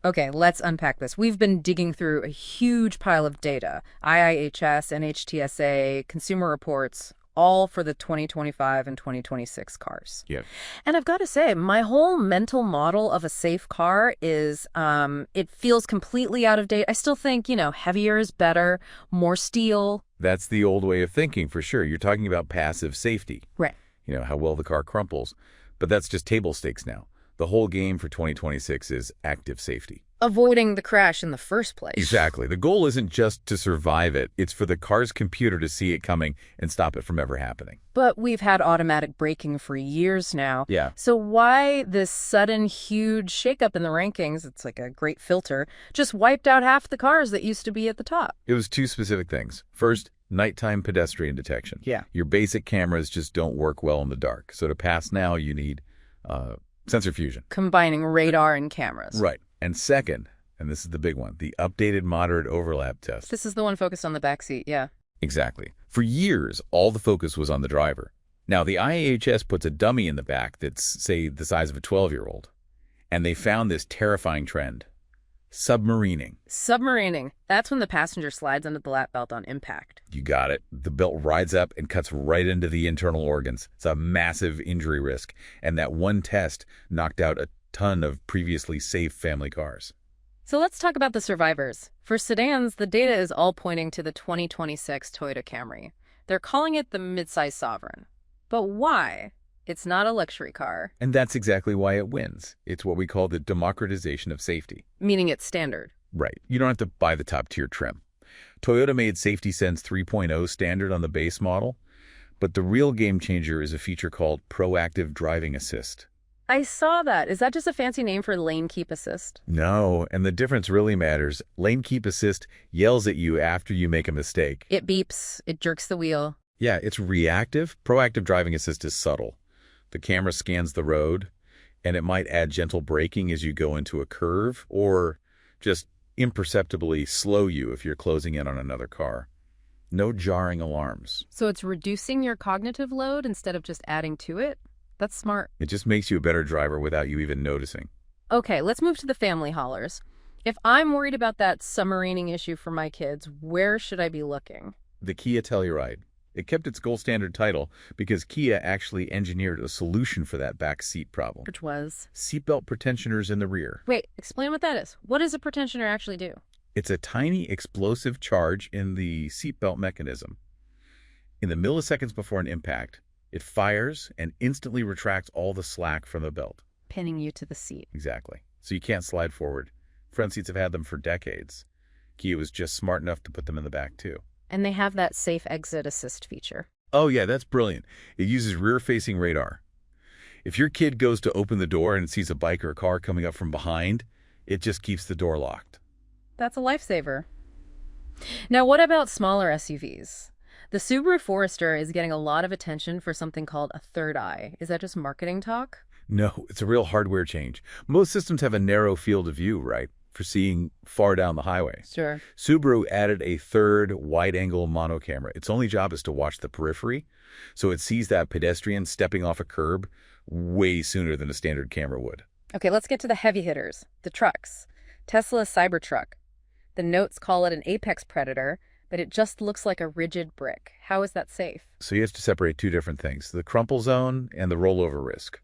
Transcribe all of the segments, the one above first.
Okay, let's unpack this. We've been digging through a huge pile of data, IIHS, NHTSA, Consumer Reports, all for the 2025 and 2026 cars. Yeah. And I've got to say, my whole mental model of a safe car is, it feels completely out of date. I still think, heavier is better, more steel. That's the old way of thinking, for sure. You're talking about passive safety. Right. How well the car crumples. But that's just table stakes now. The whole game for 2026 is active safety. Avoiding the crash in the first place. Exactly. The goal isn't just to survive it. It's for the car's computer to see it coming and stop it from ever happening. But we've had automatic braking for years now. Yeah. So why this sudden huge shakeup in the rankings, it's like a great filter, just wiped out half the cars that used to be at the top? It was two specific things. First, nighttime pedestrian detection. Yeah. Your basic cameras just don't work well in the dark. So to pass now, you need sensor fusion. Combining radar and cameras. Right. And second, and this is the big one, the updated moderate overlap test. This is the one focused on the backseat, yeah. Exactly. For years, all the focus was on the driver. Now, the IIHS puts a dummy in the back that's, say, the size of a 12-year-old. And they found this terrifying trend. Submarining. Submarining. That's when the passenger slides under the lap belt on impact. You got it. The belt rides up and cuts right into the internal organs. It's a massive injury risk. And that one test knocked out a ton of previously safe family cars. So let's talk about the survivors. For sedans, the data is all pointing to the 2026 Toyota Camry. They're calling it the midsize sovereign. But why? It's not a luxury car. And that's exactly why it wins. It's what we call the democratization of safety. Meaning it's standard. Right. You don't have to buy the top-tier trim. Toyota made Safety Sense 3.0 standard on the base model, but the real game changer is a feature called Proactive Driving Assist. I saw that. Is that just a fancy name for lane keep assist? No, and the difference really matters. Lane Keep Assist yells at you after you make a mistake. It beeps. It jerks the wheel. Yeah, it's reactive. Proactive Driving Assist is subtle. The camera scans the road, and it might add gentle braking as you go into a curve, or just imperceptibly slow you if you're closing in on another car. No jarring alarms. So it's reducing your cognitive load instead of just adding to it? That's smart. It just makes you a better driver without you even noticing. Okay, let's move to the family haulers. If I'm worried about that submarining issue for my kids, where should I be looking? The Kia Telluride. It kept its gold standard title because Kia actually engineered a solution for that back seat problem. Which was? Seatbelt pretensioners in the rear. Wait, explain what that is. What does a pretensioner actually do? It's a tiny explosive charge in the seatbelt mechanism. In the milliseconds before an impact, it fires and instantly retracts all the slack from the belt. Pinning you to the seat. Exactly. So you can't slide forward. Front seats have had them for decades. Kia was just smart enough to put them in the back, too. And they have that safe exit assist feature. Oh, yeah, that's brilliant. It uses rear-facing radar. If your kid goes to open the door and sees a bike or a car coming up from behind, it just keeps the door locked. That's a lifesaver. Now, what about smaller SUVs? The Subaru Forester is getting a lot of attention for something called a third eye. Is that just marketing talk? No, it's a real hardware change. Most systems have a narrow field of view, right, for seeing far down the highway. Sure. Subaru added a third wide-angle mono camera. Its only job is to watch the periphery, so it sees that pedestrian stepping off a curb way sooner than a standard camera would. Okay, let's get to the heavy hitters, the trucks. Tesla's Cybertruck. The notes call it an apex predator, but it just looks like a rigid brick. How is that safe? So you have to separate two different things, the crumple zone and the rollover risk.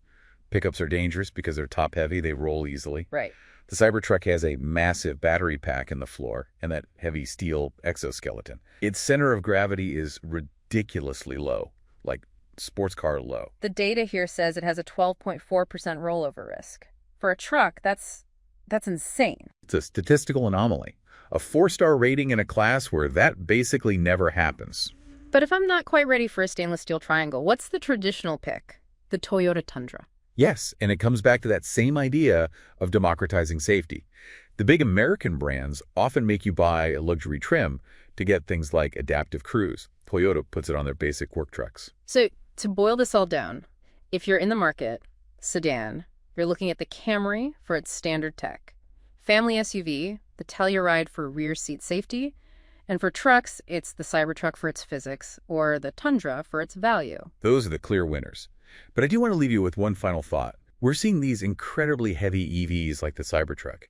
Pickups are dangerous because they're top-heavy, they roll easily. Right. The Cybertruck has a massive battery pack in the floor and that heavy steel exoskeleton. Its center of gravity is ridiculously low, like sports car low. The data here says it has a 12.4% rollover risk. For a truck, that's insane. It's a statistical anomaly. A 4-star rating in a class where that basically never happens. But if I'm not quite ready for a stainless steel triangle, what's the traditional pick? The Toyota Tundra. Yes, and it comes back to that same idea of democratizing safety. The big American brands often make you buy a luxury trim to get things like adaptive cruise. Toyota puts it on their basic work trucks. So to boil this all down, if you're in the market, sedan, you're looking at the Camry for its standard tech, family SUV, the Telluride for rear seat safety, and for trucks, it's the Cybertruck for its physics, or the Tundra for its value. Those are the clear winners. But I do want to leave you with one final thought. We're seeing these incredibly heavy EVs like the Cybertruck,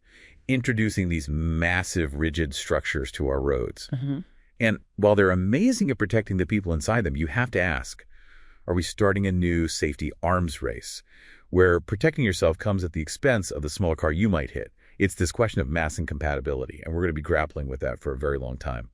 introducing these massive rigid structures to our roads. Hmm. And while they're amazing at protecting the people inside them, you have to ask, are we starting a new safety arms race where protecting yourself comes at the expense of the small car you might hit? It's this question of mass incompatibility, and we're going to be grappling with that for a very long time.